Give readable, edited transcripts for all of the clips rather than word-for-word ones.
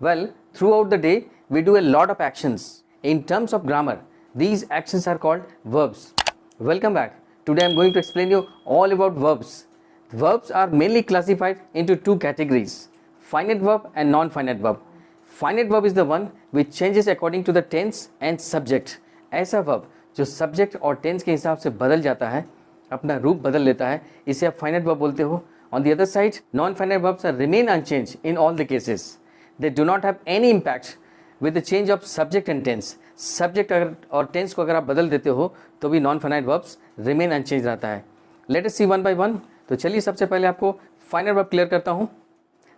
Well, throughout the day, we do a lot of actions. In terms of grammar, these actions are called verbs. Welcome back. Today I am going to explain you all about verbs. Verbs are mainly classified into two categories, finite verb and non-finite verb. Finite verb is the one which changes according to the tense and subject. ऐसा verb जो subject और tense के हिसाब से बदल जाता है, अपना रूप बदल लेता है, इसे आप finite verb बोलते हो. On the other side, non-finite verbs are remain unchanged in all the cases. They do not have any impact with the change of subject and tense. Subject अगर और tense को अगर आप बदल देते हो तो भी non-finite verbs remain unchanged रहता है. Let us see one by one. तो चलिए सबसे पहले आपको finite verb क्लियर करता हूँ.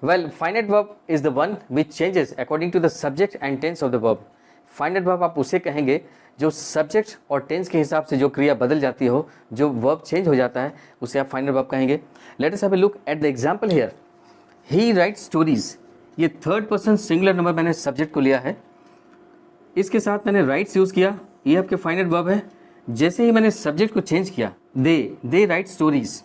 Well, finite verb is the one which changes according to the subject and tense of the verb. Finite verb आप उसे कहेंगे जो सब्जेक्ट और टेंस के हिसाब से जो क्रिया बदल जाती हो, जो वर्ब चेंज हो जाता है, उसे आप फाइनल वर्ब कहेंगे. Late us have a look at the example here. He rights stories. ये थर्ड पर्सन सिंगुलर नंबर मैंने सब्जेक्ट को लिया है, इसके साथ मैंने राइट्स यूज़ किया. ये आपके फाइनल वर्ब है. जैसे ही मैंने सब्जेक्ट को चेंज किया, दे राइट स्टोरीज,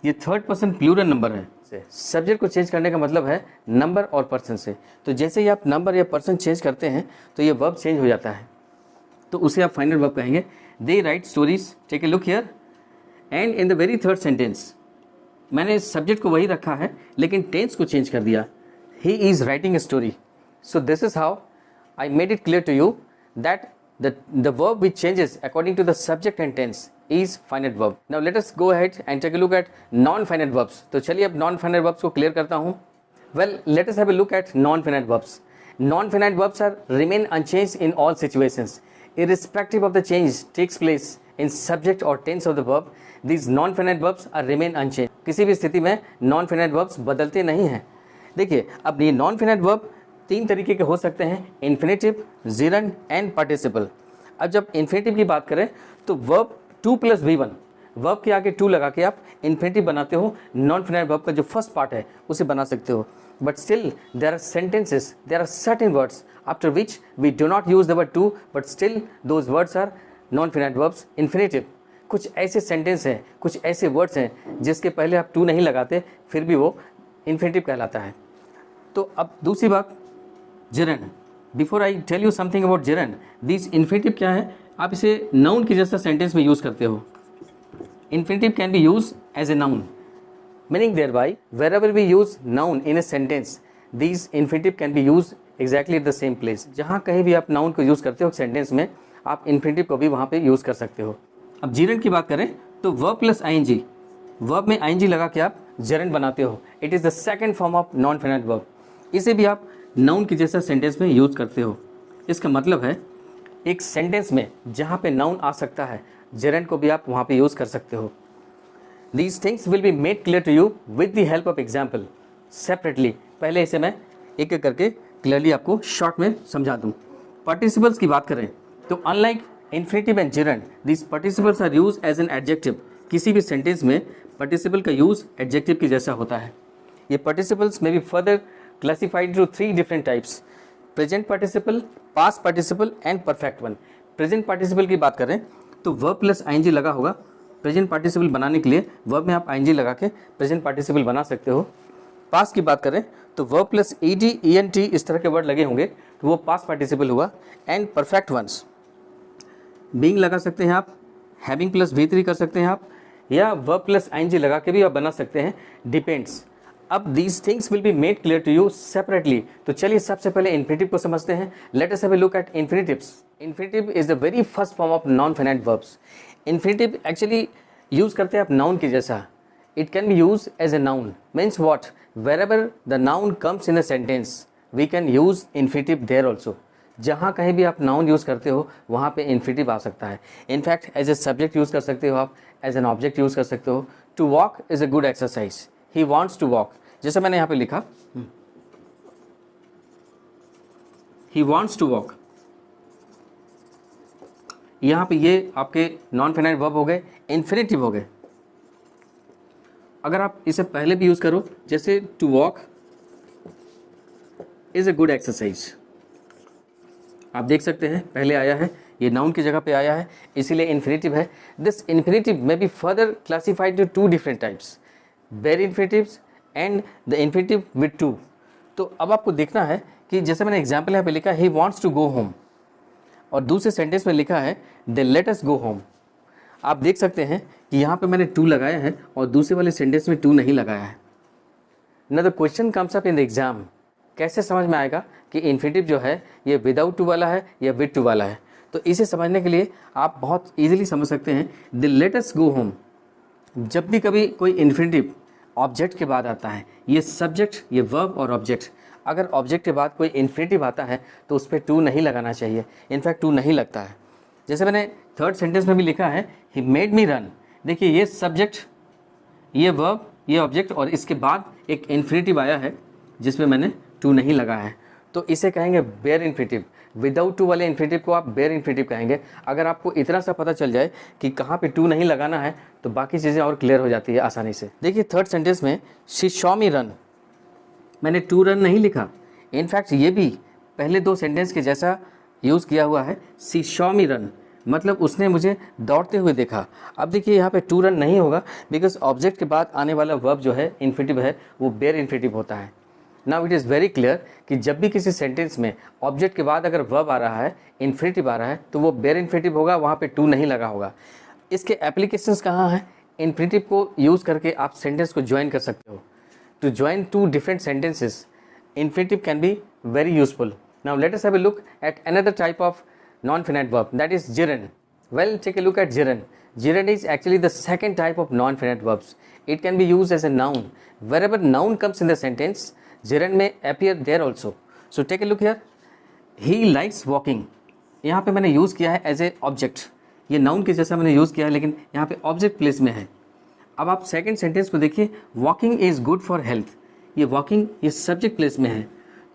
ये थर्ड पर्सन प्लूरल नंबर है. सब्जेक्ट को चेंज करने का मतलब है नंबर और पर्सन से. तो जैसे ही आप नंबर या पर्सन चेंज करते हैं तो ये वर्ब चेंज हो जाता है, तो उसे आप फाइनल वर्ब कहेंगे. They write stories. Take a look here. And in the very third sentence मैंने सब्जेक्ट को वही रखा है लेकिन टेंस को चेंज कर दिया. He is writing a story. So this is how I made it clear to you that the verb which changes according to the subject and tense is finite verb. Now let us go ahead and take a look at non-finite verbs. तो चलिए अब non-finite verbs को clear करता हूँ. Well, let us have a look at non-finite verbs. Non-finite verbs are remain unchanged in all situations. Irrespective of the change takes place in subject or tense of the verb, these non-finite verbs are remain unchanged. किसी भी स्थिति में non-finite verbs बदलते नहीं हैं. देखिए अब ये non-finite verb तीन तरीके के हो सकते हैं, इन्फिनेटिव, जिरंड एंड पार्टिसिपल. अब जब इन्फिनेटिव की बात करें तो वर्ब 2 + V1, वर्ब के आगे 2 लगा के आप इन्फिनेटिव बनाते हो. नॉन फिनाइट वर्ब का जो फर्स्ट पार्ट है उसे बना सकते हो. But still there are sentences, there are certain words after which we do not use the word to, but still those words are non finite verbs infinitive. कुछ ऐसे sentence हैं, कुछ ऐसे वर्ड्स हैं जिसके पहले आप 2 नहीं लगाते फिर भी वो इन्फिनेटिव कहलाता है. तो अब दूसरी बात, gerund. Before I tell you something about gerund, this infinitive क्या है, आप इसे नाउन की जैसा सेंटेंस में यूज़ करते हो. Infinitive can be use as a noun, meaning thereby wherever we use noun in a sentence, this infinitive can be use exactly at the same place. जहाँ कहीं भी आप noun को use करते हो sentence में, आप infinitive को भी वहाँ पे यूज़ कर सकते हो. अब जिरंड की बात करें तो वर्ब प्लस ING, वर्ब में ING लगा के आप जिरंड बनाते हो. It is the second form of non finite verb. इसे भी आप नाउन की जैसा सेंटेंस में यूज़ करते हो. इसका मतलब है एक सेंटेंस में जहाँ पे नाउन आ सकता है, जेरेंड को भी आप वहाँ पे यूज़ कर सकते हो. These things will be made clear to you with the help of example separately. पहले इसे मैं एक एक करके क्लियरली आपको शॉर्ट में समझा दूँ. पार्टिसिपल्स की बात करें तो unlike infinitive and gerund, these participles are use as an adjective. किसी भी सेंटेंस में पार्टिसिपल का यूज़ एडजेक्टिव की जैसा होता है. ये पार्टिसिपल्स में be further classified into 3 different types: present participle, past participle and perfect one. present participle की बात करें तो verb plus ING लगा होगा. present participle बनाने के लिए verb में आप ING लगा के present participle बना सकते हो. past की बात करें तो verb plus ED, ENT इस तरह के वर्ड लगे होंगे तो वो past participle हुआ. and perfect ones being लगा सकते हैं आप, having plus V3 कर सकते हैं आप, या verb plus ING लगा के भी आप बना सकते हैं, depends. अब these things will be made clear to you separately. तो चलिए सबसे पहले इन्फिनेटिव को समझते हैं. Let us have a look at infinitives. Infinitive is the very first form of non-finite verbs. Infinitive actually use करते हैं आप noun की जैसा. It can be used as a noun. Means what? Wherever the noun comes in a sentence, we can use infinitive there also. जहाँ कहीं भी आप noun use करते हो वहाँ पे इन्फिनेटिव आ सकता है. In fact as a subject use कर सकते हो आप, एज एन ऑब्जेक्ट यूज़ कर सकते हो. To walk is a good exercise. He wants to walk, जैसे मैंने यहाँ पे लिखा ही वॉन्ट्स टू वॉक. यहाँ पे ये आपके नॉन फिनाइट वर्ब हो गए, इन्फिनेटिव हो गए. अगर आप इसे पहले भी यूज़ करो, जैसे to walk is a good exercise, आप देख सकते हैं पहले आया है, ये नाउन की जगह पे आया है, इसीलिए इन्फिनेटिव है. This infinitive may be further classified to 2 different types, bare infinitives and the infinitive with 2. तो अब आपको देखना है कि जैसे मैंने एग्जाम्पल यहाँ पे लिखा he wants to go home, और दूसरे सेंटेंस में लिखा है दे लेट अस गो होम। आप देख सकते हैं कि यहाँ पे मैंने टू लगाया है और दूसरे वाले सेंटेंस में टू नहीं लगाया है। ना the question comes up in the exam, कैसे समझ में आएगा कि इन्फिनिटिव जो है ये विदाउट टू वाला है या विद टू वाला है। तो इसे समझने के लिए आप बहुत इजीली समझ सकते हैं the let us go home. जब भी कभी कोई इन्फिनिटिव ऑब्जेक्ट के बाद आता है, ये सब्जेक्ट, ये वर्ब और ऑब्जेक्ट, अगर ऑब्जेक्ट के बाद कोई इन्फिनिटिव आता है तो उस पर टू नहीं लगाना चाहिए, इनफैक्ट टू नहीं लगता है। जैसे मैंने थर्ड सेंटेंस में भी लिखा है ही मेड मी रन। देखिए ये सब्जेक्ट, ये वर्ब, ये ऑब्जेक्ट और इसके बाद एक इन्फिनिटिव आया है जिसमें मैंने टू नहीं लगाया है, तो इसे कहेंगे बेयर इन्फिनिटिव। विदाउट टू वाले इन्फिनिटिव को आप बेयर इन्फिनिटिव कहेंगे। अगर आपको इतना सा पता चल जाए कि कहाँ पे टू नहीं लगाना है तो बाकी चीज़ें और क्लियर हो जाती है आसानी से। देखिए थर्ड सेंटेंस में शी शॉ मी रन, मैंने टू रन नहीं लिखा, इनफैक्ट ये भी पहले दो सेंटेंस के जैसा यूज़ किया हुआ है, शी शॉ मी रन, मतलब उसने मुझे दौड़ते हुए देखा। अब देखिए यहाँ पे टू रन नहीं होगा बिकॉज ऑब्जेक्ट के बाद आने वाला वर्ब जो है इन्फिनिटिव है, वो बेयर इन्फिनिटिव होता है। Now it is very clear कि जब भी किसी सेंटेंस में ऑब्जेक्ट के बाद अगर वर्ब आ रहा है, इन्फिनिटिव आ रहा है, तो वो बेयर इन्फिनिटिव होगा, वहाँ पे टू नहीं लगा होगा। इसके एप्लीकेशंस कहाँ हैं? इन्फिनिटिव को यूज़ करके आप सेंटेंस को ज्वाइन कर सकते हो। To join two different sentences, infinitive can be very useful. Now let us have a look at another type of non-finite verb, that is gerund. Well, take a look at gerund. Gerund is actually the second type of non-finite verbs. It can be used as a noun. Wherever noun comes in the sentence, gerund may appear there also. So take a look here. He likes walking. यहाँ पे मैंने use किया है as a object, ये noun के जैसा मैंने use किया है लेकिन यहाँ पे ऑब्जेक्ट प्लेस में है। अब आप सेकंड सेंटेंस को देखिए, walking is good for health, ये वॉकिंग ये सब्जेक्ट प्लेस में है,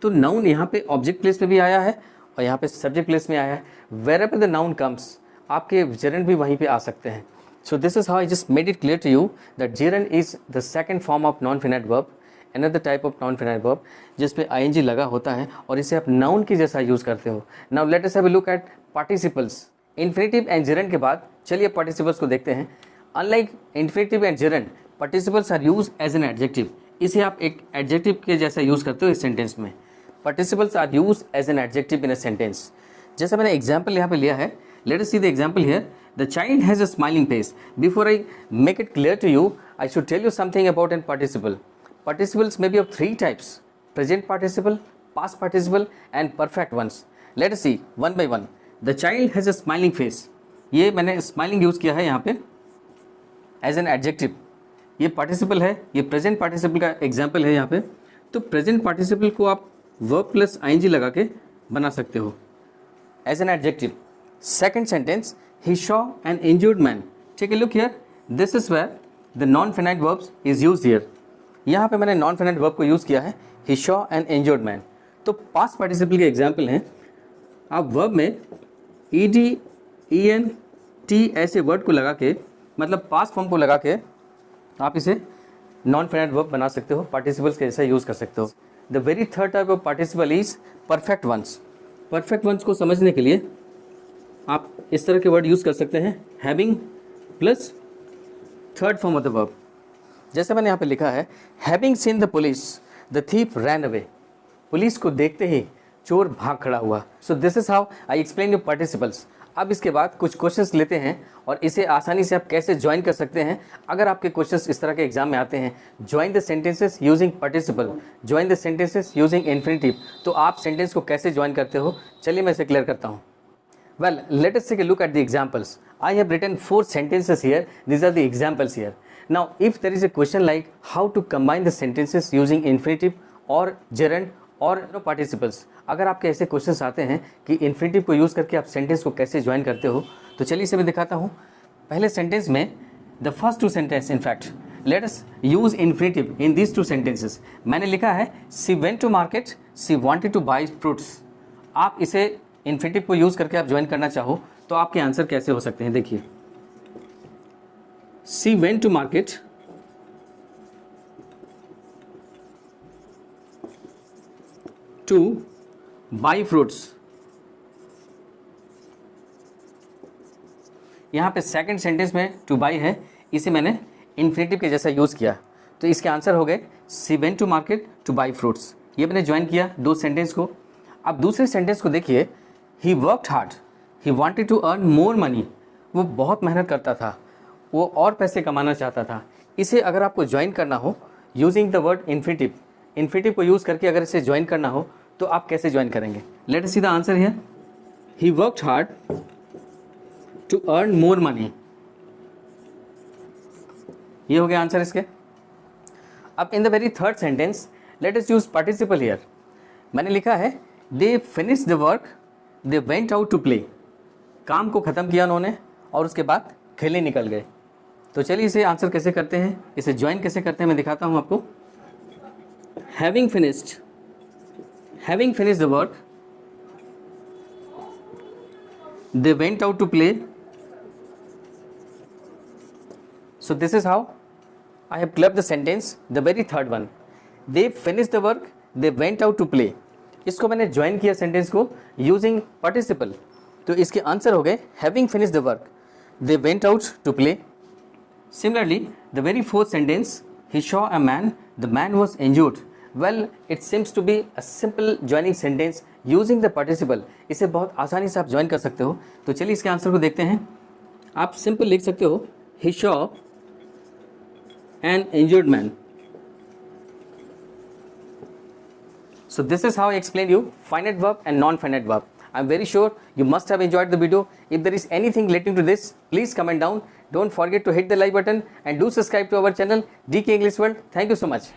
तो नाउन यहाँ पे ऑब्जेक्ट प्लेस में भी आया है और यहाँ पे सब्जेक्ट प्लेस में आया है। वेयरएवर द नाउन कम्स, आपके जेरंड भी वहीं पे आ सकते हैं। So this is how I just made it clear to you that gerund is the second form of non finite verb, another type of non finite verb जिसपे ING लगा होता है और इसे आप नाउन की जैसा यूज़ करते हो। Now let us have a look at participles. Infinitive and gerund के बाद चलिए पार्टिसिपल्स को देखते हैं। Unlike infinitive and gerund, participles are use as an adjective, इसे आप एक एडजेक्टिव के जैसा यूज़ करते हो इस सेंटेंस में। Participles are use as an adjective in a sentence. जैसा मैंने एग्जाम्पल यहाँ पे लिया है, let us see the example here. The child has a smiling face. Before I make it clear to you, I should tell you something about an participle. Participles may be of three types: present participle, past participle and perfect ones. Let us see one by one. The child has a smiling face. ये मैंने smiling use किया है यहाँ पे as an adjective. ये participle है, ये present participle का example है यहाँ पे। तो present participle को आप verb plus ing लगा के बना सकते हो as an adjective. Second sentence, he saw an injured man. Take a look here. This is where the non-finite verbs is used here. यहाँ पे मैंने नॉन फाइनाइट वर्ब को यूज़ किया है, he saw an injured man. तो past participle के example हैं, आप वर्ब में E D E N T ऐसे वर्ड को लगा के, मतलब पास्ट फॉर्म को लगा के आप इसे नॉन फाइनाइट वर्ब बना सकते हो, पार्टिसिपल्स के जैसा यूज़ कर सकते हो। The very third type of participle is perfect ones. Perfect ones को समझने के लिए आप इस तरह के वर्ड यूज़ कर सकते हैं, having plus third form of the verb. जैसे मैंने यहाँ पे लिखा है, having seen the police the thief ran away. Police को देखते ही चोर भाग खड़ा हुआ। सो this is how I explain you participles. अब इसके बाद कुछ क्वेश्चंस लेते हैं और इसे आसानी से आप कैसे ज्वाइन कर सकते हैं। अगर आपके क्वेश्चंस इस तरह के एग्जाम में आते हैं, join the sentences using participle, join the sentences using infinitive, तो आप सेंटेंस को कैसे ज्वाइन करते हो, चलिए मैं इसे क्लियर करता हूँ। Well, let us take a look at the examples. I have written 4 sentences here. These are the examples here. Now, if there is a question like how to combine the sentences using infinitive or gerund or participles, अगर आपके ऐसे questions आते हैं कि infinitive को use करके आप sentence को कैसे ज्वाइन करते हो, तो चलिए इसे मैं दिखाता हूँ। पहले सेंटेंस में the first 2 sentence, in fact let us use infinitive in these 2 sentences. मैंने लिखा है she went to market, she wanted to buy fruits. आप इसे इन्फिनिटिव को यूज़ करके आप ज्वाइन करना चाहो तो आपके आंसर कैसे हो सकते हैं, देखिए। She went to market to buy fruits. यहाँ पे सेकंड सेंटेंस में टू बाई है, इसे मैंने इन्फिनिटिव के जैसा यूज़ किया, तो इसके आंसर हो गए she went to market to buy fruits. ये मैंने ज्वाइन किया दो सेंटेंस को। अब दूसरे सेंटेंस को देखिए, he worked hard, he wanted to earn more money, वो बहुत मेहनत करता था, वो और पैसे कमाना चाहता था। इसे अगर आपको ज्वाइन करना हो using the word infinitive, infinitive को यूज़ करके अगर इसे ज्वाइन करना हो तो आप कैसे ज्वाइन करेंगे? Let us see the answer here. He worked hard to earn more money, ये हो गया आंसर इसके। अब in the very third sentence let us use participle here. मैंने लिखा है they finish the work, they went out to play, काम को ख़त्म किया उन्होंने और उसके बाद खेलने निकल गए। तो चलिए इसे आंसर कैसे करते हैं, इसे ज्वाइन कैसे करते हैं मैं दिखाता हूँ आपको। Having finished the work, they went out to play. So this is how I have clubbed the sentence, the very third one. They finished the work, they went out to play. इसको मैंने join किया sentence को using participle, तो इसके answer हो गए having finish the work, they went out to play. Similarly the very fourth sentence, he saw a man, the man was injured. Well it seems to be a simple joining sentence using the participle. इसे बहुत आसानी से आप join कर सकते हो। तो चलिए इसके आंसर को देखते हैं। आप सिंपल लिख सकते हो he saw an injured man. So this is how I explained you finite verb and non-finite verb. I'm very sure you must have enjoyed the video. If there is anything relating to this, please comment down. Don't forget to hit the like button and do subscribe to our channel DK English World. Thank you so much.